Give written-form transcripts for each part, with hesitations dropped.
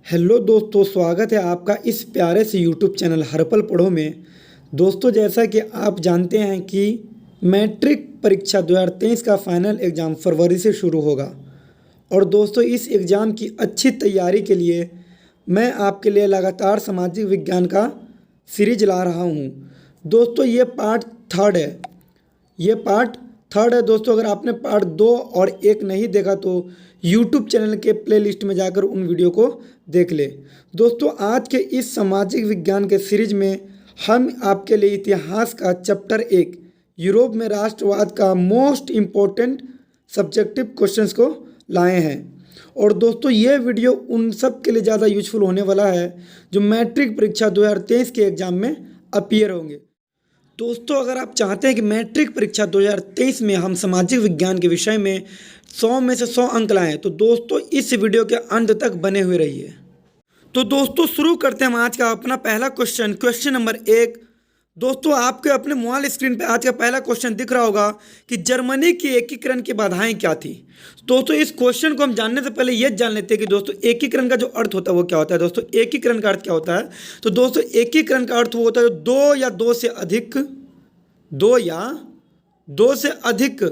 Hello दोस्तों, स्वागत है आपका इस प्यारे से यूट्यूब चैनल हर पल पढ़ो में। दोस्तों, जैसा कि आप जानते हैं कि मैट्रिक परीक्षा 2023 का फाइनल एग्ज़ाम फरवरी से शुरू होगा। और दोस्तों, इस एग्ज़ाम की अच्छी तैयारी के लिए मैं आपके लिए लगातार सामाजिक विज्ञान का सीरीज ला रहा हूँ। दोस्तों, ये पार्ट थर्ड है। दोस्तों। अगर आपने पार्ट 2 और 1 नहीं देखा तो यूट्यूब चैनल के प्लेलिस्ट में जाकर उन वीडियो को देख ले। दोस्तों, आज के इस सामाजिक विज्ञान के सीरीज में हम आपके लिए इतिहास का चैप्टर 1 यूरोप में राष्ट्रवाद का मोस्ट इम्पोर्टेंट सब्जेक्टिव क्वेश्चंस को लाए हैं। और दोस्तों, ये वीडियो उन सब के लिए ज़्यादा यूजफुल होने वाला है जो मैट्रिक परीक्षा 2023 के एग्ज़ाम में अपीयर होंगे। दोस्तों, अगर आप चाहते हैं कि मैट्रिक परीक्षा 2023 में हम सामाजिक विज्ञान के विषय में 100 में से 100 अंक लाएं, तो दोस्तों इस वीडियो के अंत तक बने हुए रहिए। तो दोस्तों, शुरू करते हैं हम आज का अपना पहला क्वेश्चन नंबर 1। दोस्तों, आपके अपने मोबाइल स्क्रीन पे आज का पहला क्वेश्चन दिख रहा होगा कि जर्मनी की एकीकरण की बाधाएं क्या थी। दोस्तों, इस क्वेश्चन को हम जानने से पहले ये जान लेते हैं कि दोस्तों एकीकरण का जो अर्थ होता है वो क्या होता है। दोस्तों, एकीकरण का अर्थ क्या होता है? तो दोस्तों, एकीकरण का अर्थ वो होता है दो या दो से अधिक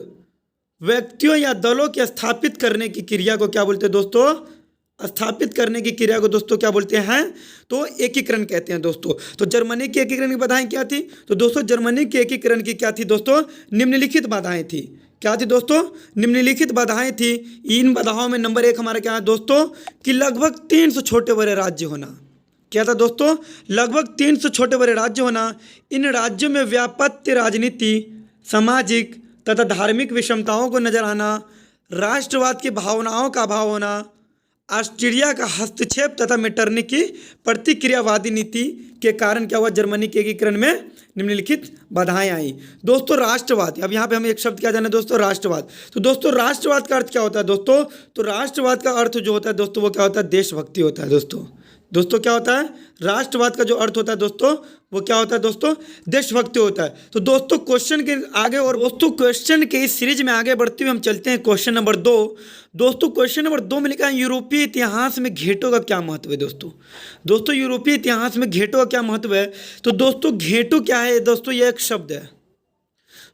व्यक्तियों या दलों के स्थापित करने की क्रिया को क्या बोलते हैं दोस्तों? स्थापित करने की क्रिया को दोस्तों क्या बोलते हैं? तो एकीकरण कहते हैं दोस्तों। तो जर्मनी की एकीकरण की बाधाएं क्या थी? तो दोस्तों, जर्मनी के एकीकरण की क्या थी दोस्तों? निम्नलिखित बाधाएं थी। क्या थी दोस्तों? निम्नलिखित बाधाएं थी। इन बाधाओं में नंबर 1 हमारा क्या है दोस्तों? कि लगभग 300 छोटे बड़े राज्य होना। क्या था दोस्तों? लगभग 300 छोटे बड़े राज्य होना। इन राज्यों में व्यापत्य राजनीति, सामाजिक तथा धार्मिक विषमताओं को नजर आना, राष्ट्रवाद की भावनाओं का अभाव होना, ऑस्ट्रिया का हस्तक्षेप तथा मेटरनिख की प्रतिक्रियावादी नीति के कारण क्या हुआ? जर्मनी के एकीकरण में निम्नलिखित बाधाएं आई। दोस्तों, राष्ट्रवाद, अब यहाँ पे हमें एक शब्द क्या जाना है दोस्तों? राष्ट्रवाद। तो दोस्तों, राष्ट्रवाद का अर्थ क्या होता है दोस्तों? तो राष्ट्रवाद का अर्थ जो होता है दोस्तों वो क्या होता है? देशभक्ति होता है दोस्तों क्या होता है? राष्ट्रवाद का जो अर्थ होता है दोस्तों वो क्या होता है दोस्तों? देशभक्ति होता है। तो दोस्तों, क्वेश्चन के आगे और दोस्तों क्वेश्चन के इस सीरीज में आगे बढ़ते हुए हम चलते हैं क्वेश्चन नंबर 2। दोस्तों, क्वेश्चन नंबर 2 में लिखा है यूरोपीय इतिहास में घेटों का क्या महत्व है दोस्तों यूरोपीय इतिहास में घेटों का क्या महत्व है? तो दोस्तों, घेटो क्या है दोस्तों? यह एक शब्द है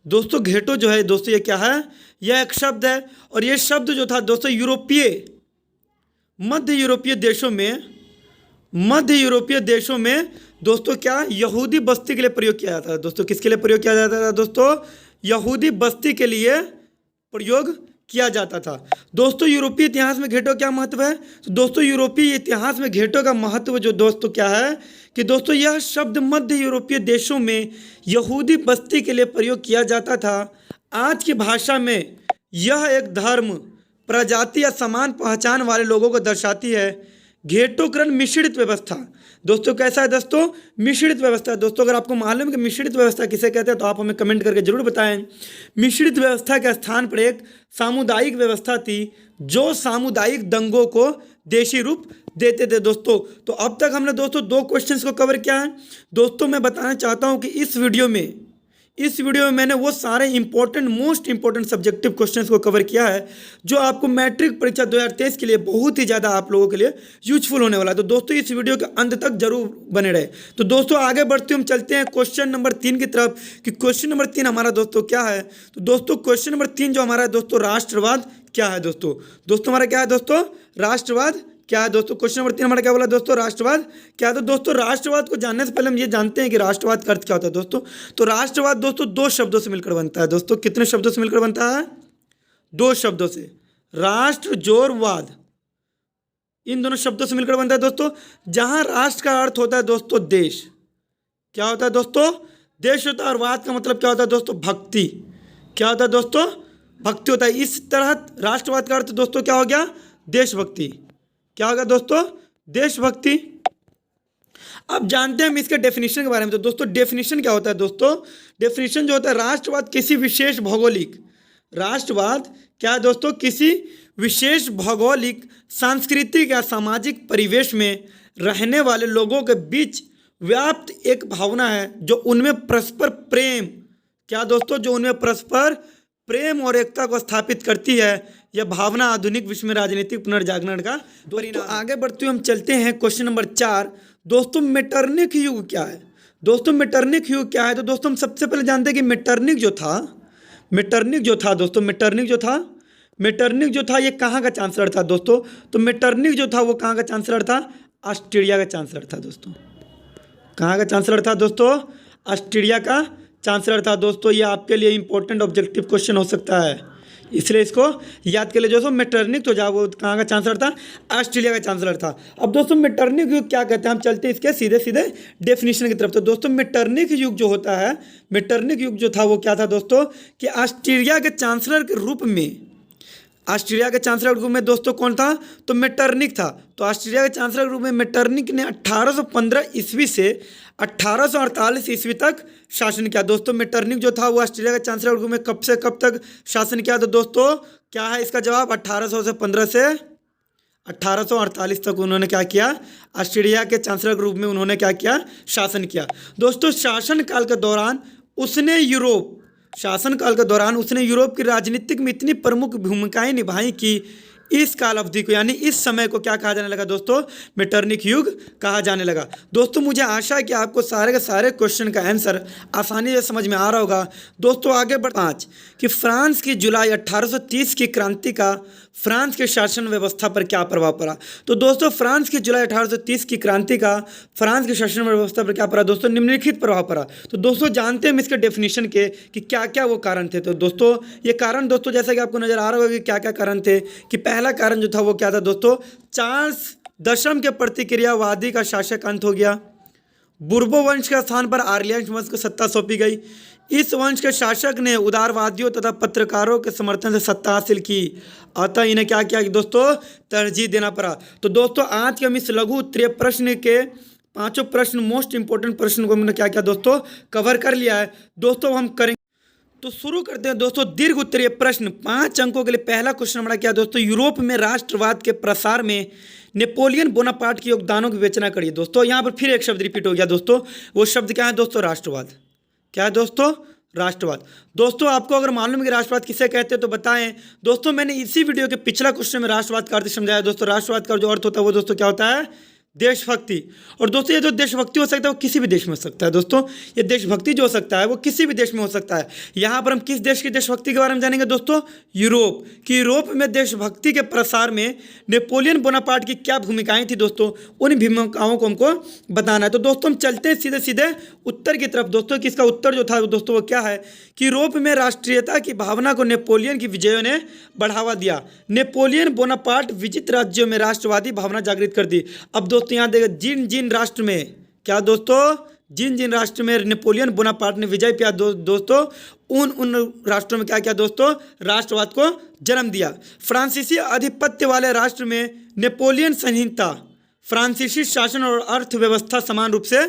दोस्तों। घेटो जो है दोस्तों ये क्या है? यह एक शब्द है। और यह शब्द जो था दोस्तों मध्य यूरोपीय देशों में दोस्तों क्या यहूदी बस्ती के लिए प्रयोग किया जाता है दोस्तों। किसके लिए प्रयोग किया जाता था दोस्तों? यहूदी बस्ती के लिए प्रयोग किया जाता था। दोस्तों, यूरोपीय इतिहास में घेटों क्या महत्व है? तो दोस्तों, यूरोपीय इतिहास में घेटों का महत्व जो दोस्तों क्या है कि दोस्तों यह शब्द मध्य यूरोपीय देशों में यहूदी बस्ती के लिए प्रयोग किया जाता था। आज की भाषा में यह एक धर्म, प्रजाति या समान पहचान वाले लोगों को दर्शाती है। घेटोकरण मिश्रित व्यवस्था दोस्तों कैसा है दोस्तों? मिश्रित व्यवस्था। दोस्तों, अगर आपको मालूम है कि मिश्रित व्यवस्था किसे कहते हैं तो आप हमें कमेंट करके जरूर बताएं। मिश्रित व्यवस्था के स्थान पर एक सामुदायिक व्यवस्था थी जो सामुदायिक दंगों को देशी रूप देते थे दोस्तों। तो अब तक हमने दोस्तों 2 क्वेश्चंस को कवर किया है। दोस्तों, मैं बताना चाहता हूं कि इस वीडियो में मैंने वो सारे मोस्ट इंपॉर्टेंट सब्जेक्टिव क्वेश्चंस को कवर किया है जो आपको मैट्रिक परीक्षा 2023 के लिए बहुत ही ज़्यादा आप लोगों के लिए यूजफुल होने वाला है। तो दोस्तों, इस वीडियो के अंत तक जरूर बने रहे। तो दोस्तों, आगे बढ़ते हम चलते हैं क्वेश्चन नंबर 3 की तरफ कि क्वेश्चन नंबर 3 हमारा दोस्तों क्या है। तो दोस्तों, क्वेश्चन नंबर 3 जो हमारा है दोस्तों, राष्ट्रवाद क्या है दोस्तों हमारा क्या है दोस्तों? राष्ट्रवाद क्या है दोस्तों? क्वेश्चन नंबर 3 हमारा क्या बोला दोस्तों? राष्ट्रवाद क्या है? तो दोस्तों, राष्ट्रवाद को जानने से पहले हम ये जानते हैं कि राष्ट्रवाद का अर्थ क्या होता है दोस्तों। तो राष्ट्रवाद दोस्तों 2 शब्दों से मिलकर बनता है दोस्तों। कितने शब्दों से मिलकर बनता है? 2 शब्दों से। राष्ट्र जोर वाद, इन दोनों शब्दों से मिलकर बनता है दोस्तों। जहां राष्ट्र का अर्थ होता है दोस्तों देश, क्या होता है दोस्तों? देश होता है। और वाद का मतलब क्या होता है दोस्तों? भक्ति। क्या होता है दोस्तों? भक्ति होता है। इस तरह राष्ट्रवाद का अर्थ दोस्तों क्या हो गया? देशभक्ति। क्या होगा दोस्तों? देशभक्ति। अब जानते हैं हम इसके डेफिनेशन के बारे में। तो दोस्तों, डेफिनेशन क्या होता है दोस्तों? डेफिनेशन जो होता है, राष्ट्रवाद किसी विशेष भौगोलिक, राष्ट्रवाद क्या है दोस्तों? किसी विशेष भौगोलिक, सांस्कृतिक या सामाजिक परिवेश में रहने वाले लोगों के बीच व्याप्त एक भावना है जो उनमें परस्पर प्रेम, क्या दोस्तों? जो उनमें परस्पर प्रेम और एकता को स्थापित करती है। यह भावना आधुनिक विश्व में राजनीतिक पुनर्जागरण का परिणाम। आगे बढ़ते हुए हम चलते हैं क्वेश्चन नंबर 4। दोस्तों मेटरनिक युग क्या है? दोस्तों मेटरनिक युग क्या है? तो दोस्तों हम सबसे पहले जानते हैं कि मेटरनिक जो था दोस्तों, मेटरनिक जो था ये कहाँ का चांसलर था दोस्तों? तो मेटरनिक जो था वो कहाँ का चांसलर था? ऑस्ट्रिया का चांसलर था दोस्तों। कहाँ का चांसलर था दोस्तों? ऑस्ट्रिया का चांसलर था दोस्तों। ये आपके लिए इंपॉर्टेंट ऑब्जेक्टिव क्वेश्चन हो सकता है, इसलिए इसको याद कर ले दोस्तों। मेटरनिक तो वो कहाँ का चांसलर था? ऑस्ट्रेलिया का चांसलर था। अब दोस्तों मेटरनिक युग क्या कहते हैं, हम चलते हैं इसके सीधे सीधे डेफिनेशन की तरफ। तो दोस्तों मेटरनिक युग जो होता है, मेटरनिक युग जो था वो क्या था दोस्तों? कि ऑस्ट्रेलिया के चांसलर के रूप में, ऑस्ट्रेलिया के चांसलर के रूप में दोस्तों कौन था? तो मेटरनिक था। तो ऑस्ट्रेलिया के चांसलर के रूप में मेटरनिक ने 1815 ईस्वी से 1848 ईस्वी तक शासन किया। दोस्तों मेटरनिक जो था वो ऑस्ट्रेलिया के चांसलर के रूप में कब से कब तक शासन किया? तो दोस्तों क्या है इसका जवाब? 1815 से 1848 तक उन्होंने क्या किया? ऑस्ट्रेलिया के चांसलर के रूप में उन्होंने क्या किया? शासन किया। दोस्तों शासनकाल के दौरान उसने यूरोप की राजनीतिक में इतनी प्रमुख भूमिकाएं निभाई कि इस काल अवधि को, यानी इस समय को क्या कहा जाने लगा दोस्तों? मेटरनिक युग कहा जाने लगा। दोस्तों मुझे आशा है कि आपको सारे के सारे क्वेश्चन का आंसर आसानी से समझ में आ रहा होगा। दोस्तों आगे बढ़ 5 कि फ्रांस की जुलाई 1830 की क्रांति का फ्रांस के शासन व्यवस्था पर क्या प्रभाव पड़ा? तो दोस्तों फ्रांस की जुलाई 1830 की क्रांति का फ्रांस की शासन व्यवस्था पर क्या पड़ा दोस्तों? निम्नलिखित प्रभाव पड़ा। तो दोस्तों जानते हैं हम इसके डेफिनेशन के कि क्या क्या वो कारण थे। तो दोस्तों ये कारण दोस्तों जैसा कि आपको नजर आ रहा होगा कि क्या क्या कारण थे। कि पहला कारण जो था वो क्या था दोस्तों? चार्ल्स दशम के प्रतिक्रियावादी का शासक अंत हो गया। बुर्बो वंश के स्थान पर आर्लियन वंश को सत्ता सौंपी गई। इस वंश के शासक ने उदारवादियों तथा पत्रकारों के समर्थन से सत्ता हासिल की, अतः इन्हें क्या किया दोस्तों? तरजीह देना पड़ा। तो दोस्तों आज के हम इस लघु उत्तरीय प्रश्न के 5 प्रश्न, मोस्ट इंपोर्टेंट प्रश्न को हमने क्या किया दोस्तों? कवर कर लिया है। दोस्तों हम करेंगे, तो शुरू करते हैं दोस्तों दीर्घ उत्तरीय प्रश्न 5 अंकों के लिए। पहला क्वेश्चन हमारा क्या दोस्तों? यूरोप में राष्ट्रवाद के प्रसार में नेपोलियन बोनापार्ट के योगदानों की विवेचना करिए। दोस्तों यहाँ पर फिर एक शब्द रिपीट हो गया दोस्तों, वो शब्द क्या है दोस्तों? राष्ट्रवाद। क्या है दोस्तों? राष्ट्रवाद। दोस्तों आपको अगर मालूम है कि राष्ट्रवाद किसे कहते हैं तो बताएं। दोस्तों मैंने इसी वीडियो के पिछला क्वेश्चन में राष्ट्रवाद का अर्थ समझाया दोस्तों। राष्ट्रवाद का जो अर्थ होता है वो दोस्तों क्या होता है? देशभक्ति। और दोस्तों ये जो देशभक्ति हो सकता है वो किसी भी देश में हो सकता है। दोस्तों ये देशभक्ति जो हो सकता है वो किसी भी देश में हो सकता है। यहाँ पर हम किस देश की देशभक्ति के बारे में जानेंगे दोस्तों? यूरोप की। यूरोप में देशभक्ति के प्रसार में नेपोलियन बोनापार्ट की क्या भूमिकाएं थी दोस्तों? उन भूमिकाओं को हमको बताना है। तो दोस्तों हम चलते हैं सीधे सीधे उत्तर की तरफ। दोस्तों कि इसका उत्तर जो था दोस्तों वो क्या है? कि यूरोप में राष्ट्रीयता की भावना को नेपोलियन की विजयों ने बढ़ावा दिया। नेपोलियन बोनापार्ट विजित राज्यों में राष्ट्रवादी भावना जागृत कर दी। अब दोस्तों यहाँ देखो जिन जिन राष्ट्र में क्या दोस्तों? जिन जिन राष्ट्र में नेपोलियन बोनापार्ट ने विजय किया दोस्तों उन राष्ट्रों में क्या किया दोस्तों? राष्ट्रवाद को जन्म दिया। फ्रांसीसी आधिपत्य वाले राष्ट्र में नेपोलियन संहिता, फ्रांसीसी शासन और अर्थव्यवस्था समान रूप से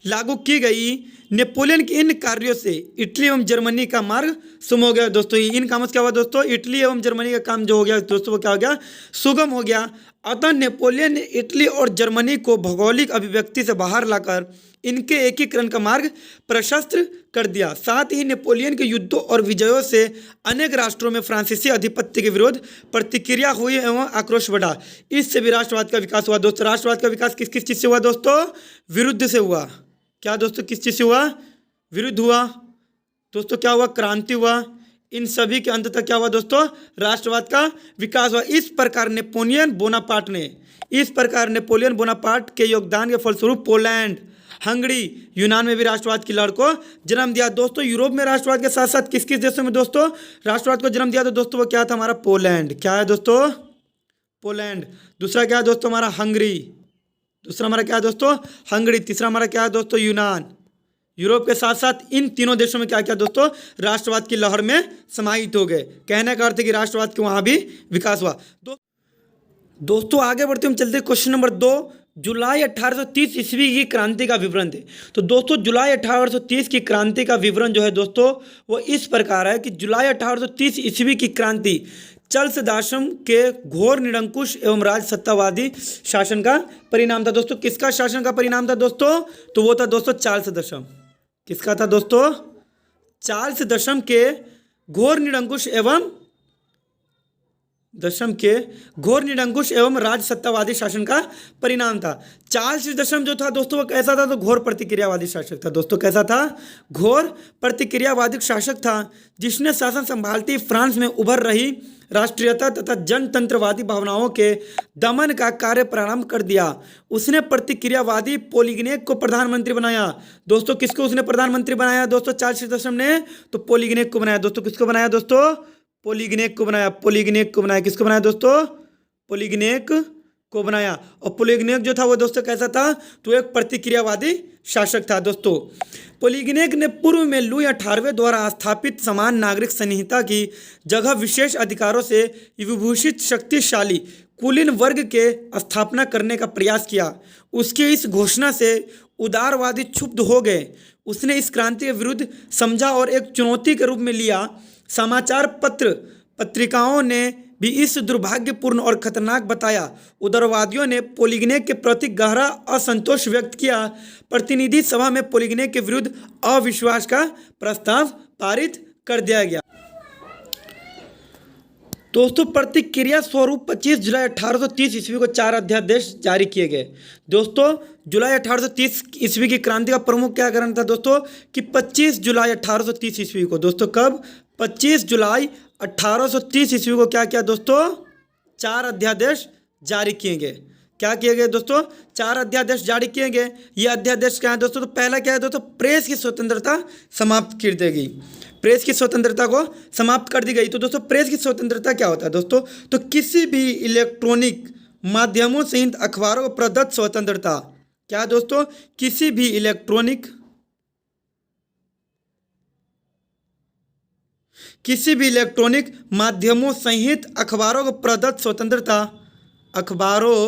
लागू की गई। नेपोलियन के इन कार्यों से इटली एवं जर्मनी का मार्ग सुगम हो गया। दोस्तों इन कामों से क्या हुआ दोस्तों? इटली एवं जर्मनी का काम जो हो गया दोस्तों वो क्या हो गया? सुगम हो गया। अतः नेपोलियन ने इटली और जर्मनी को भौगोलिक अभिव्यक्ति से बाहर लाकर इनके एकीकरण का मार्ग प्रशस्त कर दिया। साथ ही नेपोलियन के युद्धों और विजयों से अनेक राष्ट्रों में फ्रांसीसी आधिपत्य के विरोध प्रतिक्रिया हुई एवं आक्रोश बढ़ा। इससे भी राष्ट्रवाद का विकास हुआ। दोस्तों राष्ट्रवाद का विकास किस किस चीज़ से हुआ दोस्तों? विरुद्ध से हुआ। क्या दोस्तों किस चीज़ से हुआ? विरुद्ध हुआ। दोस्तों क्या हुआ? क्रांति हुआ। इन सभी के अंत तक क्या हुआ दोस्तों? राष्ट्रवाद का विकास हुआ। इस प्रकार नेपोलियन बोनापार्ट के योगदान के फलस्वरूप पोलैंड, हंगरी, यूनान में भी राष्ट्रवाद की लहर को जन्म दिया। दोस्तों यूरोप में राष्ट्रवाद के साथ साथ किस किस देशों में दोस्तों राष्ट्रवाद को जन्म दिया? तो दोस्तों वो क्या था हमारा? पोलैंड। क्या है दोस्तों? पोलैंड। दूसरा क्या है दोस्तों? हमारा हंगरी। दूसरा हमारा क्या है दोस्तों? हंगरी। तीसरा हमारा क्या है दोस्तों? यूनान। यूरोप के साथ साथ इन तीनों देशों में क्या किया दोस्तों? राष्ट्रवाद की लहर में समाहित हो गए। कहने का अर्थ है कि राष्ट्रवाद के वहाँ भी विकास हुआ। दोस्तों आगे बढ़ते हम चलते क्वेश्चन नंबर 2, जुलाई 1830 ईस्वी की क्रांति का विवरण थे। तो दोस्तों जुलाई 1830 की क्रांति का विवरण जो है दोस्तों वो इस प्रकार है कि जुलाई 1830 ईस्वी की क्रांति चार्ल्स दशम के घोर निरंकुश एवं राज सत्तावादी शासन का परिणाम था। दोस्तों किसका शासन का परिणाम था दोस्तों? तो वो था दोस्तों चार्ल्स दशम। किसका था दोस्तों? चार्ल्स दशम के घोर निरंकुश एवं दशम के घोर निरंकुश एवं राज सत्तावादी शासन का परिणाम था। चार्ल्स दशम जो था दोस्तों वो कैसा था, तो घोर प्रतिक्रियावादी शासक था दोस्तों। कैसा था? घोर प्रतिक्रियावादी शासक था, जिसने शासन संभालती ही फ्रांस में उभर रही राष्ट्रीयता तथा जनतंत्रवादी भावनाओं के दमन का कार्य प्रारंभ कर दिया। उसने प्रतिक्रियावादी पोलिगनेक को प्रधानमंत्री बनाया दोस्तों। किसको उसने प्रधानमंत्री बनाया दोस्तों? चार्ल्स दशम ने तो पोलिगनेक को बनाया दोस्तों। किसको बनाया दोस्तों? पोलिगनेक को बनाया। पोलिगनेक को बनाया। किसको बनाया दोस्तों? पोलिगनेक को बनाया। और पोलिगनेक जो था वो दोस्तों कैसा था? तो एक प्रतिक्रियावादी शासक था दोस्तों। पोलिगनेक ने पूर्व में लुई 18वें द्वारा स्थापित समान नागरिक संहिता की जगह विशेष अधिकारों से विभूषित शक्तिशाली कुलीन वर्ग के स्थापना करने का प्रयास किया। उसकी इस घोषणा से उदारवादी क्षुब्ध हो गए। उसने इस क्रांति के विरुद्ध समझा और एक चुनौती के रूप में लिया। समाचार पत्र पत्रिकाओं ने भी इस दुर्भाग्यपूर्ण और खतरनाक बताया। उदारवादियों ने पोलिगनेक के प्रति गहरा असंतोष व्यक्त किया। प्रतिनिधि सभा में पोलिगनेक के विरुद्ध अविश्वास का प्रस्ताव पारित कर दिया गया। दोस्तों प्रतिक्रिया स्वरूप 25 जुलाई 1830 ईस्वी को 4 अध्यादेश जारी किए गए। दोस्तों जुलाई 1830 ईस्वी की क्रांति का प्रमुख क्या कारण था दोस्तों? कि 25 जुलाई 1830 ईस्वी को दोस्तों कब? 25 जुलाई 1830 ईस्वी को क्या किया दोस्तों? 4 अध्यादेश जारी किए गए। क्या किए गए दोस्तों? 4 अध्यादेश जारी किए गए। ये अध्यादेश क्या है दोस्तों? तो पहला क्या है दोस्तों? प्रेस की स्वतंत्रता समाप्त कर दी गई। प्रेस की स्वतंत्रता को समाप्त कर दी गई। तो दोस्तों प्रेस की स्वतंत्रता क्या होता है दोस्तों? तो किसी भी इलेक्ट्रॉनिक माध्यमों सहित अखबारों को प्रदत्त स्वतंत्रता। क्या दोस्तों? किसी भी इलेक्ट्रॉनिक माध्यमों सहित अखबारों को प्रदत्त स्वतंत्रता। अखबारों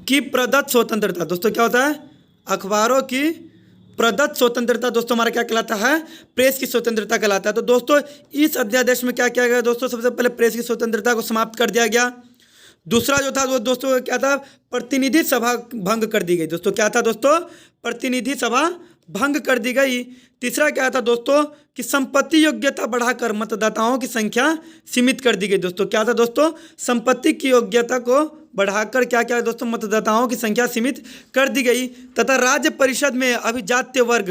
की प्रदत्त स्वतंत्रता दोस्तों क्या होता है? अखबारों की प्रदत्त स्वतंत्रता दोस्तों हमारा क्या कहलाता है? प्रेस की स्वतंत्रता कहलाता है। तो दोस्तों इस अध्यादेश में क्या किया गया दोस्तों? सबसे पहले प्रेस की स्वतंत्रता को समाप्त कर दिया गया। दूसरा जो था वो दोस्तों क्या था? प्रतिनिधि सभा भंग कर दी गई दोस्तों। क्या था दोस्तों? प्रतिनिधि सभा भंग कर दी गई। तीसरा क्या था दोस्तों? कि संपत्ति योग्यता बढ़ाकर मतदाताओं की संख्या सीमित कर दी गई दोस्तों। क्या था दोस्तों? संपत्ति की योग्यता को बढ़ाकर क्या क्या दोस्तों? मतदाताओं की संख्या सीमित कर दी गई। तथा राज्य परिषद में अभिजात्य वर्ग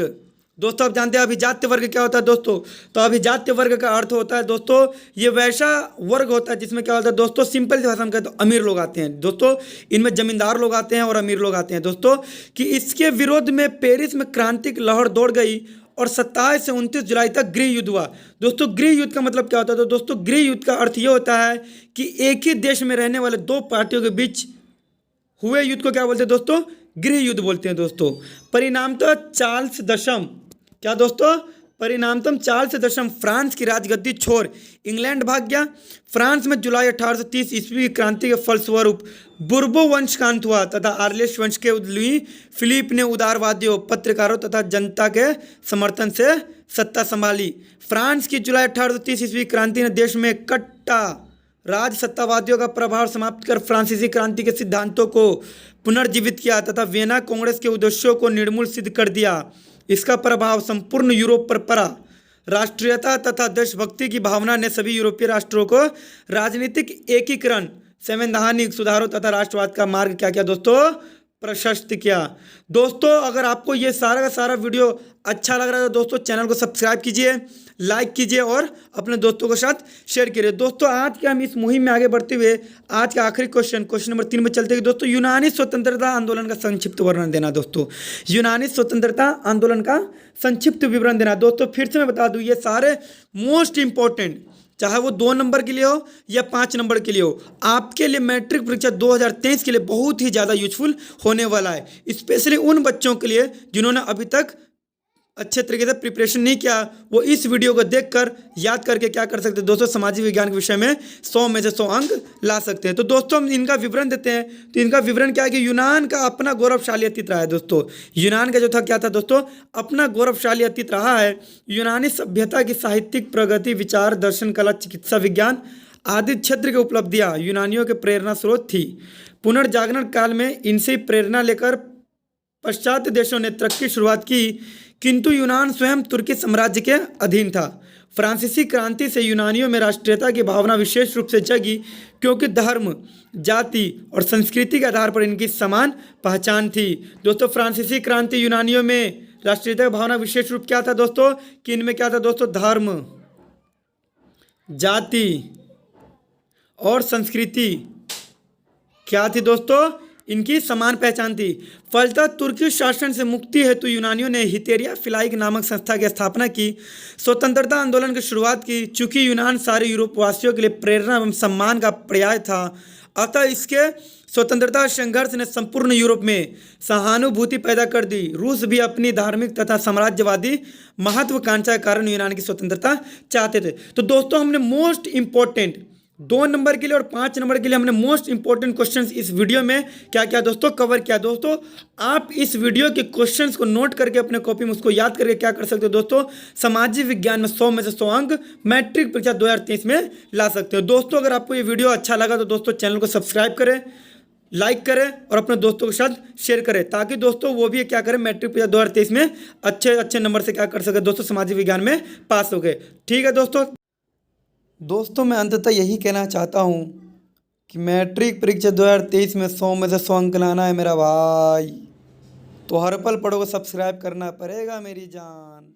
दोस्तों, आप जानते हैं अभिजात्य वर्ग क्या होता है दोस्तों? तो अभिजात्य वर्ग का अर्थ होता है दोस्तों ये वैसा वर्ग होता है जिसमें क्या होता है दोस्तों? सिंपल सी भाषा में कहते हैं तो अमीर लोग आते हैं दोस्तों। इनमें जमींदार लोग आते हैं और अमीर लोग आते हैं दोस्तों। कि इसके विरोध में पेरिस में क्रांतिक लहर दौड़ गई और 27 से 29 जुलाई तक गृह युद्ध हुआ दोस्तों। गृह युद्ध का मतलब क्या होता है? तो दोस्तों गृह युद्ध का अर्थ ये होता है कि एक ही देश में रहने वाले 2 पार्टियों के बीच हुए युद्ध को क्या बोलते हैं दोस्तों? गृह युद्ध बोलते हैं दोस्तों। परिणामतः चार्ल्स दशम क्या दोस्तों? परिणामतः चार्ल्स दशम फ्रांस की राजगद्दी छोड़ इंग्लैंड भाग गया। फ्रांस में जुलाई 1830 ईस्वी की क्रांति के फलस्वरूप बुर्बो वंश का अंत हुआ तथा आर्लेश वंश के लुई फिलिप ने उदारवादियों, पत्रकारों तथा जनता के समर्थन से सत्ता संभाली। फ्रांस की जुलाई 1830 ईस्वी क्रांति ने देश में कट्टा राज सत्तावादियों का प्रभाव समाप्त कर फ्रांसीसी क्रांति के सिद्धांतों को पुनर्जीवित किया तथा वियना कांग्रेस के उद्देश्यों को निर्मूल सिद्ध कर दिया। इसका प्रभाव संपूर्ण यूरोप पर पड़ा। राष्ट्रीयता तथा देशभक्ति की भावना ने सभी यूरोपीय राष्ट्रों को राजनीतिक एकीकरण, संवैधानिक सुधारों तथा राष्ट्रवाद का मार्ग क्या किया दोस्तों? प्रशस्त किया। दोस्तों अगर आपको ये सारा का सारा वीडियो अच्छा लग रहा है तो दोस्तों चैनल को सब्सक्राइब कीजिए, लाइक कीजिए और अपने दोस्तों के साथ शेयर करिए। दोस्तों आज के हम इस मुहिम में आगे बढ़ते हुए आज का आखिरी क्वेश्चन नंबर 3 में चलते हैं दोस्तों। यूनानी स्वतंत्रता आंदोलन का संक्षिप्त वर्णन देना दोस्तों। यूनानी स्वतंत्रता आंदोलन का संक्षिप्त विवरण देना दोस्तों। फिर से मैं बता दूं ये सारे मोस्ट इंपॉर्टेंट, चाहे वो 2 नंबर के लिए हो या 5 नंबर के लिए हो, आपके लिए मैट्रिक परीक्षा 2023 के लिए बहुत ही ज़्यादा यूजफुल होने वाला है। स्पेशली उन बच्चों के लिए जिन्होंने अभी तक अच्छे तरीके से प्रिपरेशन नहीं किया, वो इस वीडियो को देखकर याद करके क्या कर सकते हैं दोस्तों? सामाजिक विज्ञान के विषय में 100 में से 100 अंक ला सकते हैं। तो दोस्तों हम इनका विवरण देते हैं। तो इनका विवरण क्या है कि यूनान का अपना गौरवशाली अतीत रहा है दोस्तों। यूनान का जो था क्या था दोस्तों? अपना गौरवशाली अतीत रहा है। यूनानी सभ्यता की साहित्यिक प्रगति, विचार, दर्शन, कला, चिकित्सा विज्ञान आदि क्षेत्र की उपलब्धियाँ यूनानियों के प्रेरणा स्रोत थी। पुनर्जागरण काल में इनसे प्रेरणा लेकर पाश्चात्य देशों ने तरक्की शुरुआत की। किंतु यूनान स्वयं तुर्की साम्राज्य के अधीन था। फ्रांसीसी क्रांति से यूनानियों में राष्ट्रीयता की भावना विशेष रूप से जगी, क्योंकि धर्म, जाति और संस्कृति के आधार पर इनकी समान पहचान थी। दोस्तों, फ्रांसीसी क्रांति यूनानियों में राष्ट्रीयता की भावना विशेष रूप क्या था दोस्तों? कि इनमें क्या था दोस्तों? धर्म, जाति और संस्कृति क्या थी दोस्तों? इनकी समान पहचान थी। फलतः तुर्की शासन से मुक्ति हेतु यूनानियों ने हितेरिया फिलाइक नामक संस्था की स्थापना की, स्वतंत्रता आंदोलन की शुरुआत की। चूंकि यूनान सारे यूरोपवासियों के लिए प्रेरणा एवं सम्मान का पर्याय था, अतः इसके स्वतंत्रता संघर्ष ने संपूर्ण यूरोप में सहानुभूति पैदा कर दी। रूस भी अपनी धार्मिक तथा साम्राज्यवादी महत्वाकांक्षा के कारण यूनान की स्वतंत्रता चाहते थे। तो दोस्तों, हमने मोस्ट इंपॉर्टेंट 2 नंबर के लिए और 5 नंबर के लिए हमने मोस्ट इंपॉर्टेंट क्वेश्चंस इस वीडियो में क्या क्या दोस्तों कवर किया। दोस्तों, आप इस वीडियो के क्वेश्चंस को नोट करके अपने कॉपी में उसको याद करके क्या कर सकते हो दोस्तों? सामाजिक विज्ञान में 100 में से 100 अंक मैट्रिक परीक्षा 2023 में ला सकते हो। दोस्तों, अगर आपको ये वीडियो अच्छा लगा तो दोस्तों चैनल को सब्सक्राइब करें, लाइक करें और अपने दोस्तों के साथ शेयर करें, ताकि दोस्तों वो भी क्या करें, मैट्रिक परीक्षा 2023 में अच्छे नंबर से क्या कर सके दोस्तों, सामाजिक विज्ञान में पास हो गए। ठीक है दोस्तों, मैं अंततः यही कहना चाहता हूँ कि मैट्रिक परीक्षा 2023 में 100 में से 100 अंक लाना है मेरा भाई, तो हर पल पढ़ो, सब्सक्राइब करना पड़ेगा मेरी जान।